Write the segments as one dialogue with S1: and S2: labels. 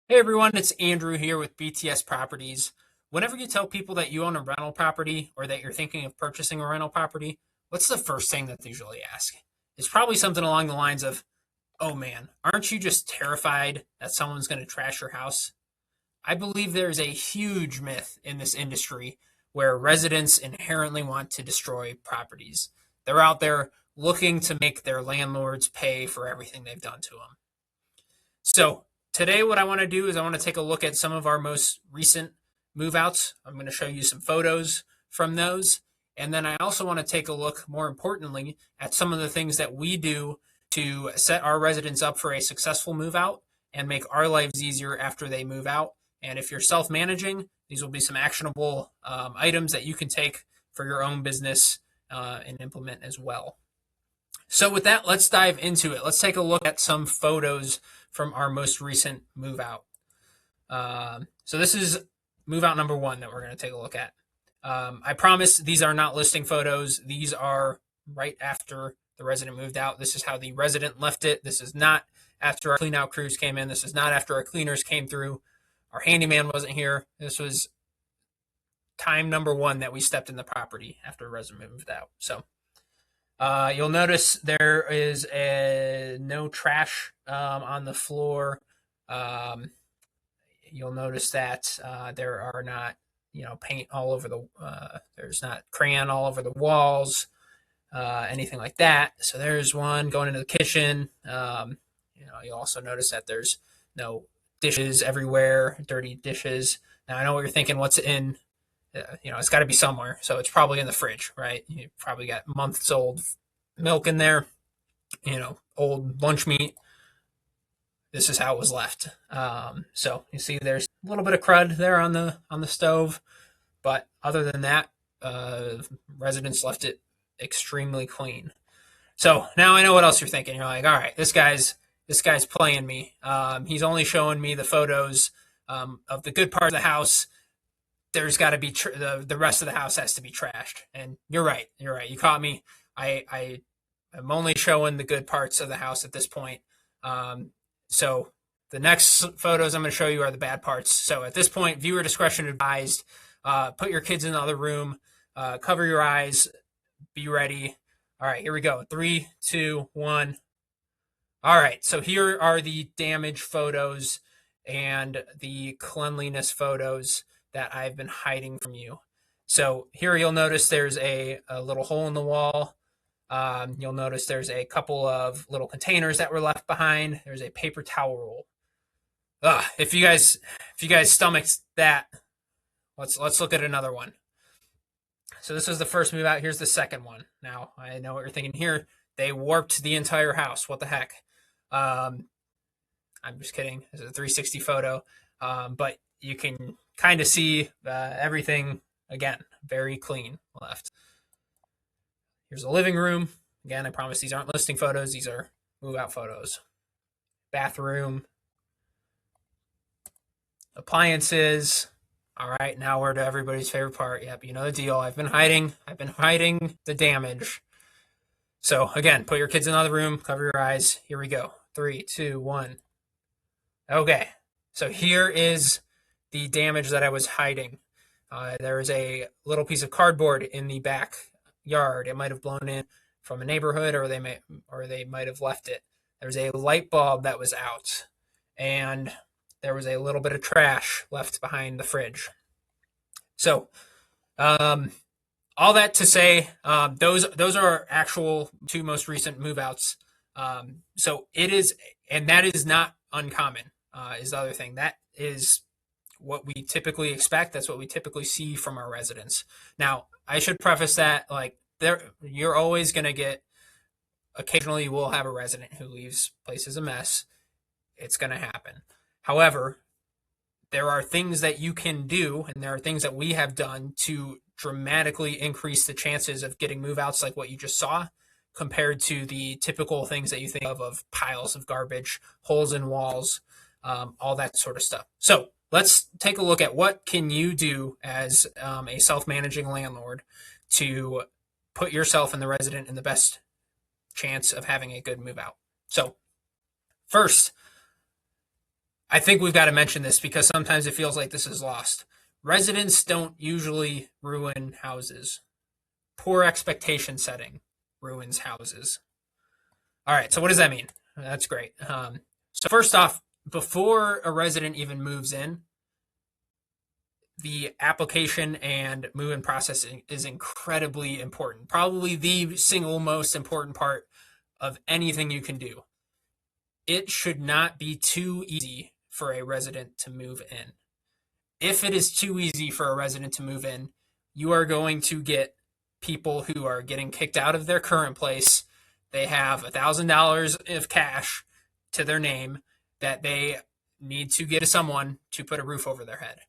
S1: Hey everyone, it's Andrew here with BTS Properties. Whenever you tell people that you own a rental property or that you're thinking of purchasing a rental property, what's the first thing that they usually ask? It's probably something along the lines of, "Oh man, aren't you just terrified that someone's going to trash your house?" I believe there's a huge myth in this industry where residents inherently want to destroy properties. They're out there looking to make their landlords pay for everything they've done to them. So today, what I want to do is I want to take a look at some of our most recent move outs. I'm going to show you some photos from those. And then I also want to take a look, more importantly, at some of the things that we do to set our residents up for a successful move out and make our lives easier after they move out. And if you're self managing, these will be some actionable items that you can take for your own business and implement as well. So, with that, let's dive into it. Let's take a look at some photos from our most recent move out. So, this is move out number one that we're going to take a look at. I promise these are not listing photos. These are right after the resident moved out. This is how the resident left it. This is not after our clean out crews came in. This is not after our cleaners came through. Our handyman wasn't here. This was time number one that we stepped in the property after the resident moved out. So, you'll notice there is no trash on the floor. Um, you'll notice that there are not, paint all over there's not crayon all over the walls, anything like that. So there's one going into the kitchen. You'll also notice that there's no dishes everywhere, dirty dishes. Now I know what you're thinking. What's in it's got to be somewhere. So it's probably in the fridge, right? You probably got months old milk in there, old lunch meat. This is how it was left. So you see, there's a little bit of crud there on the stove, but other than that, residents left it extremely clean. So now I know what else you're thinking. You're like, all right, this guy's playing me. He's only showing me the photos of the good part of the house. There's got to be the rest of the house has to be trashed. And you're right. You caught me. I am only showing the good parts of the house at this point. So the next photos I'm going to show you are the bad parts. So at this point, viewer discretion advised. Put your kids in the other room. Cover your eyes. Be ready. All right, here we go. 3, 2, 1. All right, so here are the damage photos and the cleanliness photos that I've been hiding from you. So here you'll notice there's a little hole in the wall. You'll notice there's a couple of little containers that were left behind. There's a paper towel roll. If you guys stomached that, let's look at another one. So this was the first move out. Here's the second one. Now I know what you're thinking here. They warped the entire house. What the heck? I'm just kidding. It's a 360 photo, but you can kind of see everything again, very clean left. Here's the living room. Again, I promise these aren't listing photos. These are move out photos. Bathroom. Appliances. All right, now we're to everybody's favorite part. Yep, you know the deal. I've been hiding the damage. So again, put your kids in another room, cover your eyes. Here we go. 3, 2, 1. Okay, so here is the damage that I was hiding. There is a little piece of cardboard in the backyard. It might have blown in from a neighborhood, or they might have left it. There's a light bulb that was out, and there was a little bit of trash left behind the fridge. So, all that to say, those are our actual two most recent move outs. So it is, and that is not uncommon. Is the other thing. That is what we typically expect. That's what we typically see from our residents. Now, I should preface that you're always going to get. Occasionally, you will have a resident who leaves places a mess. It's going to happen. However, there are things that you can do, and there are things that we have done to dramatically increase the chances of getting move outs like what you just saw, compared to the typical things that you think of piles of garbage, holes in walls, all that sort of stuff. So let's take a look at what can you do as a self-managing landlord to put yourself and the resident in the best chance of having a good move out. So first, I think we've got to mention this because sometimes it feels like this is lost. Residents don't usually ruin houses. Poor expectation setting ruins houses. All right, so what does that mean? That's great. So first off, before a resident even moves in, the application and move-in process is incredibly important. Probably the single most important part of anything you can do. It should not be too easy for a resident to move in. If it is too easy for a resident to move in, you are going to get people who are getting kicked out of their current place. They have $1,000 of cash to their name that they need to get to someone to put a roof over their head.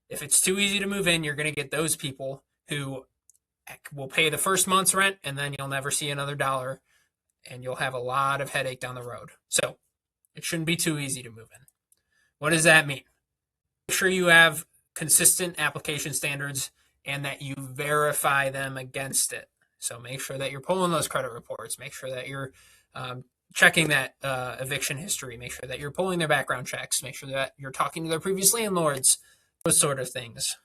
S1: If it's too easy to move in, you're going to get those people who will pay the first month's rent and then you'll never see another dollar and you'll have a lot of headache down the road. So it shouldn't be too easy to move in. What does that mean? Make sure you have consistent application standards and that you verify them against it. So make sure that you're pulling those credit reports. Make sure that you're checking that eviction history. Make sure that you're pulling their background checks. Make sure that you're talking to their previous landlords, those sort of things.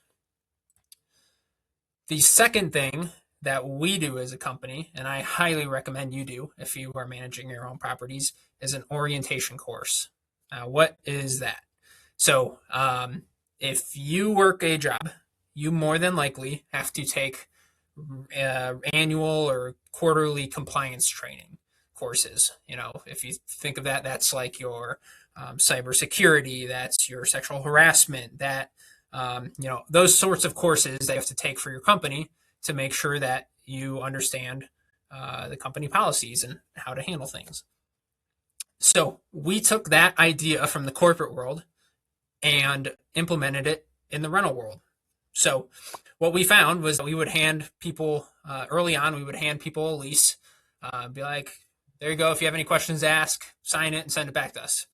S1: The second thing that we do as a company, and I highly recommend you do if you are managing your own properties, is an orientation course. What is that? So if you work a job, you more than likely have to take annual or quarterly compliance training courses. You know, if you think of that, that's like your cybersecurity, that's your sexual harassment, that those sorts of courses that you have to take for your company to make sure that you understand the company policies and how to handle things. So we took that idea from the corporate world and implemented it in the rental world. So what we found was that we would hand people early on, we would hand people a lease, be like, there you go. If you have any questions, ask, sign it and send it back to us.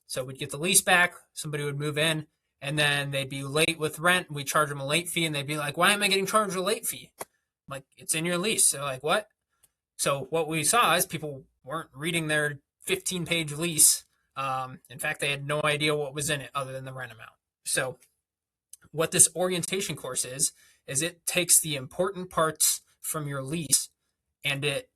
S1: So we'd get the lease back. Somebody would move in and then they'd be late with rent. We charge them a late fee and they'd be like, why am I getting charged a late fee? I'm like, it's in your lease. They're like, what? So what we saw is people weren't reading their 15-page lease. In fact, they had no idea what was in it other than the rent amount. So what this orientation course is it takes the important parts from your lease and it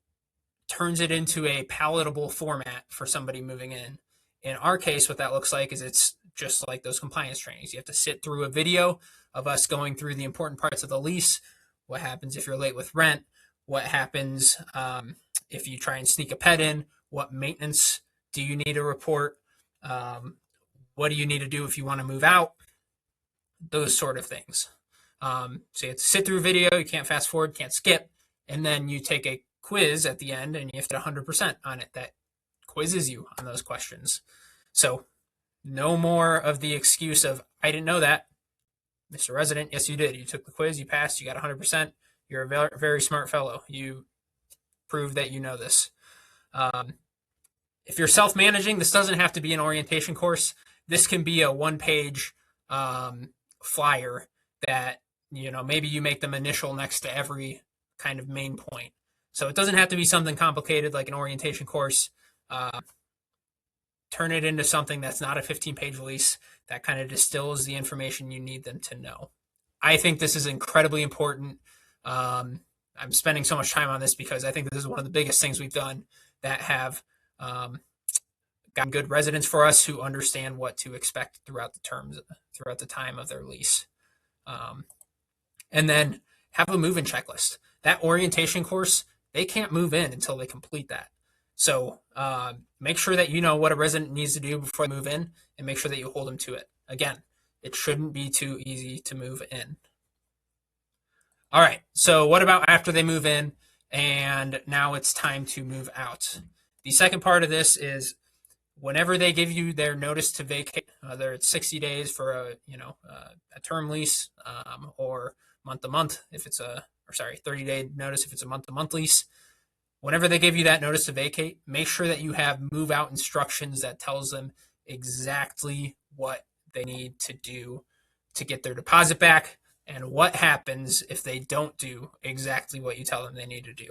S1: turns it into a palatable format for somebody moving in. In our case, what that looks like is it's just like those compliance trainings. You have to sit through a video of us going through the important parts of the lease. What happens if you're late with rent? What happens if you try and sneak a pet in? What maintenance do you need to report? What do you need to do if you want to move out? Those sort of things. So you have to sit through a video. You can't fast forward, can't skip. And then you take a quiz at the end and you have to 100% on it that quizzes you on those questions. So no more of the excuse of, I didn't know that. Mr. Resident, yes, you did. You took the quiz, you passed, you got 100%. You're a very, very smart fellow. You proved that you know this. If you're self-managing, this doesn't have to be an orientation course. This can be a one-page flyer that, maybe you make them initial next to every kind of main point. So it doesn't have to be something complicated like an orientation course. Turn it into something that's not a 15-page lease that kind of distills the information you need them to know. I think this is incredibly important. I'm spending so much time on this because I think this is one of the biggest things we've done that have gotten good residents for us who understand what to expect throughout the time of their lease. And then have a move-in checklist. That orientation course, they can't move in until they complete that. So make sure that you know what a resident needs to do before they move in and make sure that you hold them to it. Again, it shouldn't be too easy to move in. All right, so what about after they move in and now it's time to move out? The second part of this is whenever they give you their notice to vacate, whether it's 60 days for a term lease or month-to-month if it's 30-day notice if it's a month-to-month lease. Whenever they give you that notice to vacate, make sure that you have move-out instructions that tells them exactly what they need to do to get their deposit back and what happens if they don't do exactly what you tell them they need to do.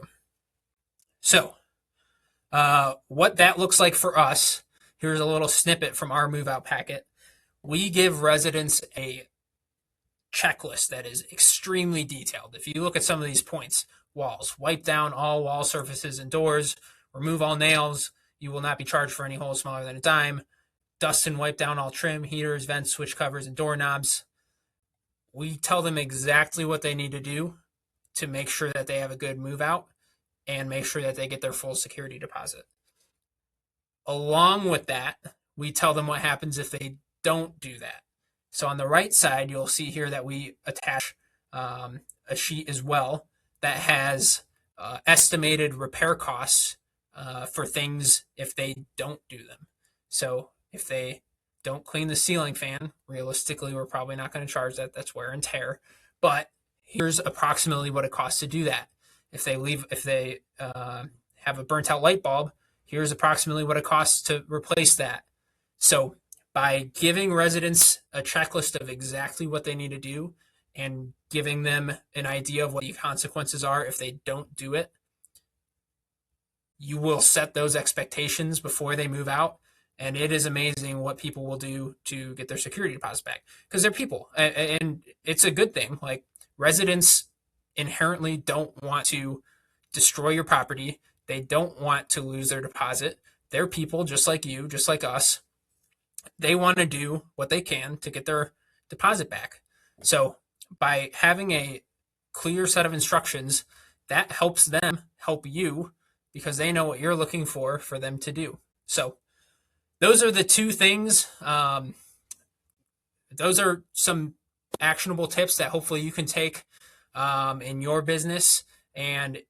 S1: So what that looks like for us, here's a little snippet from our move-out packet. We give residents a checklist that is extremely detailed. If you look at some of these points, walls, wipe down all wall surfaces and doors, remove all nails. You will not be charged for any holes smaller than a dime. Dust and wipe down all trim, heaters, vents, switch covers, and doorknobs. We tell them exactly what they need to do to make sure that they have a good move out and make sure that they get their full security deposit. Along with that, we tell them what happens if they don't do that. So on the right side, you'll see here that we attach a sheet as well that has estimated repair costs for things if they don't do them. So if they don't clean the ceiling fan, realistically, we're probably not going to charge that. That's wear and tear. But here's approximately what it costs to do that. If they have a burnt out light bulb, here's approximately what it costs to replace that. So by giving residents a checklist of exactly what they need to do and giving them an idea of what the consequences are if they don't do it, you will set those expectations before they move out. And it is amazing what people will do to get their security deposit back because they're people. And it's a good thing. Like, residents inherently don't want to destroy your property. They don't want to lose their deposit. They're people just like you, just like us. They want to do what they can to get their deposit back. So by having a clear set of instructions, that helps them help you because they know what you're looking for them to do. So those are the two things. Those are some actionable tips that hopefully you can take in your business and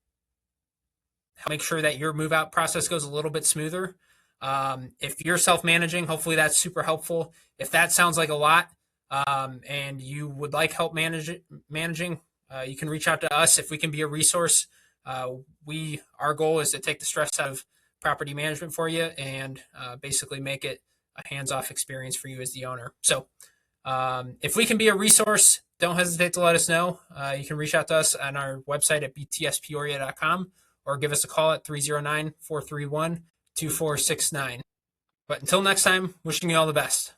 S1: make sure that your move out process goes a little bit smoother. If you're self-managing, hopefully that's super helpful. If that sounds like a lot and you would like help managing, you can reach out to us if we can be a resource. Our goal is to take the stress out of property management for you and basically make it a hands-off experience for you as the owner. So if we can be a resource, don't hesitate to let us know. You can reach out to us on our website at btspeoria.com or give us a call at 309-431-2469. But until next time, wishing you all the best.